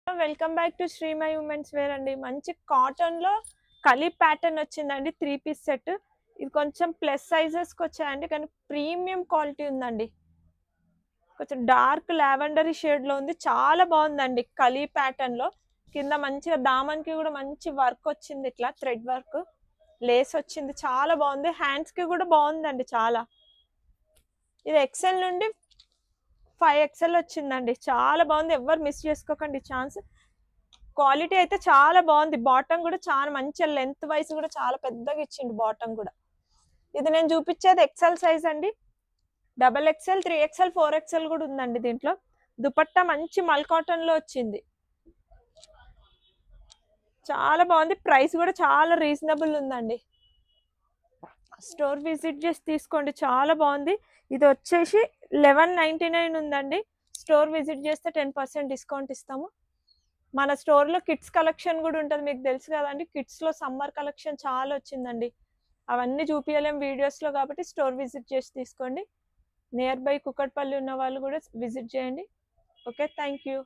Welcome back to Sri my women's wear అండి. మంచి cotton లో కలీ ప్యాటర్న్ వచ్చిందండి. 3 పీస్ సెట్. ఇది కొంచెం ప్లస్ సైజెస్ కి వచ్చాయండి, కానీ ప్రీమియం క్వాలిటీ ఉందండి. కొంచెం డార్క్ లావెండరీ షేడ్ లో ఉంది, చాలా బాగుందండి. కలీ ప్యాటర్న్ లో కింద మంచిగా దామన్ కి కూడా మంచి వర్క్ వచ్చింది, ఇట్లా థ్రెడ్ వర్క్ లేస్ వచ్చింది, చాలా బాగుంది. హ్యాండ్స్ కి కూడా బాగుందండి చాలా. ఇది ఎక్సెల్ నుండి 5XL వచ్చిందండి, చాలా బాగుంది. ఎవరు మిస్ చేసుకోకండి ఛాన్స్. క్వాలిటీ అయితే చాలా బాగుంది. బాటమ్ కూడా చాలా మంచి లెంత్ వైజ్ కూడా చాలా పెద్దగా ఇచ్చిండు బాటమ్ కూడా. ఇది నేను చూపించేది ఎక్సెల్ సైజ్ అండి. XXL, 3XL, 4XL కూడా ఉందండి దీంట్లో. దుపట్టా మంచి మల్ కాటన్ లో వచ్చింది, చాలా బాగుంది. ప్రైస్ కూడా చాలా రీజనబుల్ ఉందండి. స్టోర్ విజిట్ చేసి తీసుకోండి, చాలా బాగుంది. ఇది వచ్చేసి 1199 ఉందండి. స్టోర్ విజిట్ చేస్తే 10% డిస్కౌంట్ ఇస్తాము. మన స్టోర్లో కిడ్స్ కలెక్షన్ కూడా ఉంటుంది, మీకు తెలుసు కదండి. కిడ్స్లో సమ్మర్ కలెక్షన్ చాలా వచ్చిందండి. అవన్నీ చూపించలేం వీడియోస్లో, కాబట్టి స్టోర్ విజిట్ చేసి తీసుకోండి. నియర్ బై కుకట్పల్లి ఉన్న వాళ్ళు కూడా విజిట్ చేయండి. Okay, thank you.